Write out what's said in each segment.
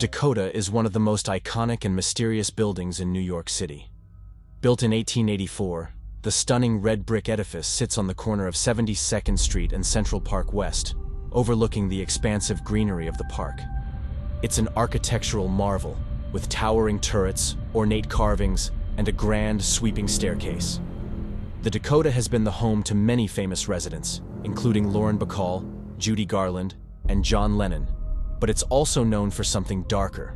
Dakota is one of the most iconic and mysterious buildings in New York City. Built in 1884, the stunning red brick edifice sits on the corner of 72nd Street and Central Park West, overlooking the expansive greenery of the park. It's an architectural marvel, with towering turrets, ornate carvings, and a grand, sweeping staircase. The Dakota has been the home to many famous residents, including Lauren Bacall, Judy Garland, and John Lennon, but it's also known for something darker: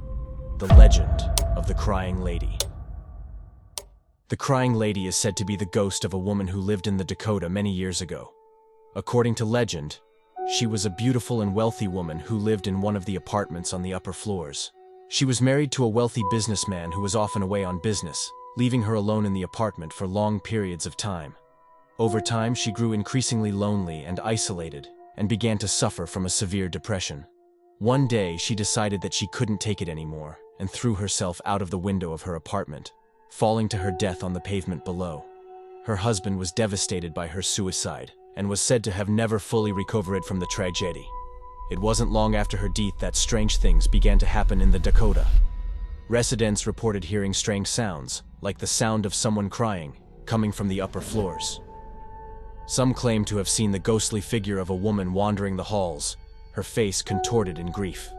the legend of the Crying Lady. The Crying Lady is said to be the ghost of a woman who lived in the Dakota many years ago. According to legend, she was a beautiful and wealthy woman who lived in one of the apartments on the upper floors. She was married to a wealthy businessman who was often away on business, leaving her alone in the apartment for long periods of time. Over time, she grew increasingly lonely and isolated, and began to suffer from a severe depression. One day, she decided that she couldn't take it anymore and threw herself out of the window of her apartment, falling to her death on the pavement below. Her husband was devastated by her suicide and was said to have never fully recovered from the tragedy. It wasn't long after her death that strange things began to happen in the Dakota. Residents reported hearing strange sounds, like the sound of someone crying, coming from the upper floors. Some claim to have seen the ghostly figure of a woman wandering the halls, her face contorted in grief.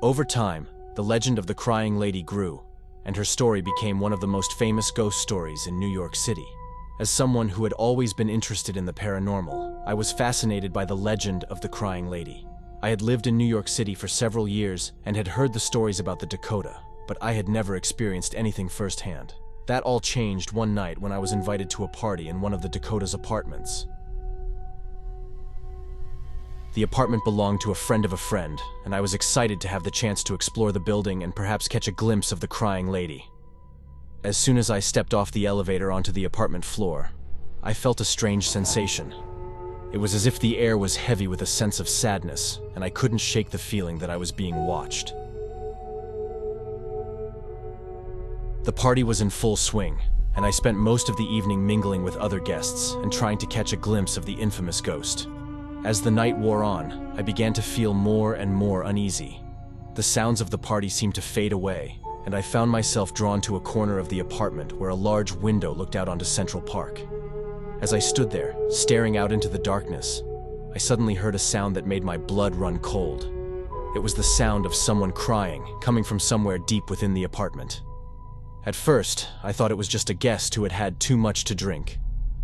Over time, the legend of the Crying Lady grew, and her story became one of the most famous ghost stories in New York City. As someone who had always been interested in the paranormal, I was fascinated by the legend of the Crying Lady. I had lived in New York City for several years and had heard the stories about the Dakota, but I had never experienced anything firsthand. That all changed one night when I was invited to a party in one of the Dakota's apartments. The apartment belonged to a friend of a friend, and I was excited to have the chance to explore the building and perhaps catch a glimpse of the Crying Lady. As soon as I stepped off the elevator onto the apartment floor, I felt a strange sensation. It was as if the air was heavy with a sense of sadness, and I couldn't shake the feeling that I was being watched. The party was in full swing, and I spent most of the evening mingling with other guests and trying to catch a glimpse of the infamous ghost. As the night wore on, I began to feel more and more uneasy. The sounds of the party seemed to fade away, and I found myself drawn to a corner of the apartment where a large window looked out onto Central Park. As I stood there, staring out into the darkness, I suddenly heard a sound that made my blood run cold. It was the sound of someone crying, coming from somewhere deep within the apartment. At first, I thought it was just a guest who had had too much to drink,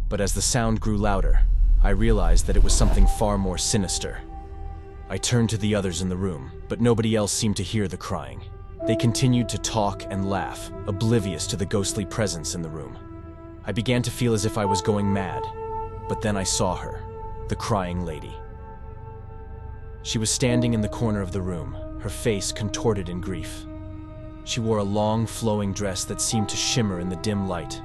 but as the sound grew louder, I realized that it was something far more sinister. I turned to the others in the room, but nobody else seemed to hear the crying. They continued to talk and laugh, oblivious to the ghostly presence in the room. I began to feel as if I was going mad, but then I saw her, the Crying Lady. She was standing in the corner of the room, her face contorted in grief. She wore a long, flowing dress that seemed to shimmer in the dim light,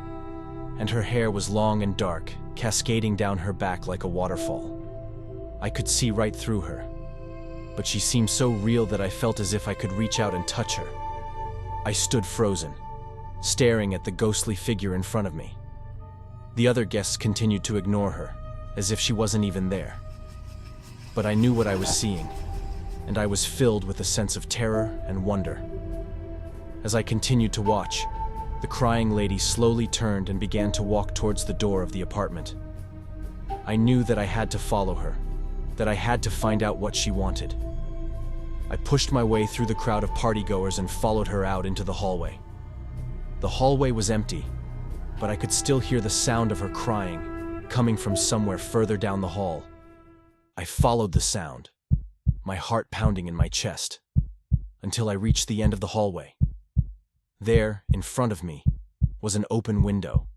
and her hair was long and dark, cascading down her back like a waterfall. I could see right through her, but she seemed so real that I felt as if I could reach out and touch her. I stood frozen, staring at the ghostly figure in front of me. The other guests continued to ignore her, as if she wasn't even there. But I knew what I was seeing, and I was filled with a sense of terror and wonder. As I continued to watch, the Crying Lady slowly turned and began to walk towards the door of the apartment. I knew that I had to follow her, that I had to find out what she wanted. I pushed my way through the crowd of partygoers and followed her out into the hallway. The hallway was empty, but I could still hear the sound of her crying, coming from somewhere further down the hall. I followed the sound, my heart pounding in my chest, until I reached the end of the hallway. There, in front of me, was an open window.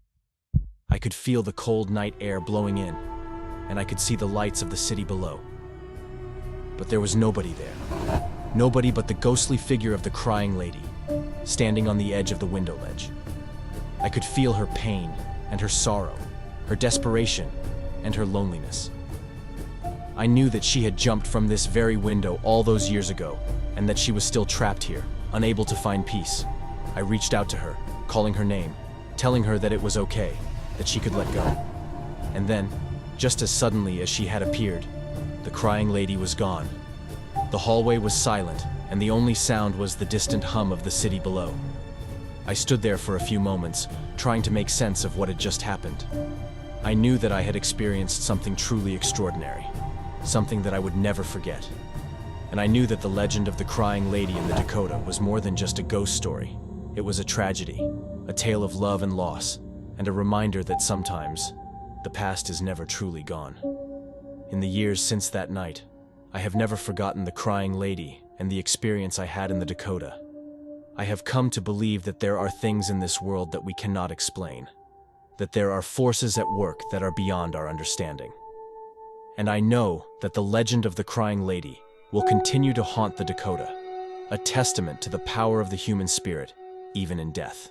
I could feel the cold night air blowing in, and I could see the lights of the city below. But there was nobody there. Nobody but the ghostly figure of the Crying Lady, standing on the edge of the window ledge. I could feel her pain and her sorrow, her desperation and her loneliness. I knew that she had jumped from this very window all those years ago, and that she was still trapped here, unable to find peace. I reached out to her, calling her name, telling her that it was okay, that she could let go. And then, just as suddenly as she had appeared, the Crying Lady was gone. The hallway was silent, and the only sound was the distant hum of the city below. I stood there for a few moments, trying to make sense of what had just happened. I knew that I had experienced something truly extraordinary, something that I would never forget. And I knew that the legend of the crying lady in the Dakota was more than just a ghost story. It was a tragedy, a tale of love and loss, and a reminder that sometimes the past is never truly gone. In the years since that night, I have never forgotten the crying lady and the experience I had in the Dakota. I have come to believe that there are things in this world that we cannot explain, that there are forces at work that are beyond our understanding. And I know that the legend of the crying lady will continue to haunt the Dakota, a testament to the power of the human spirit, even in death.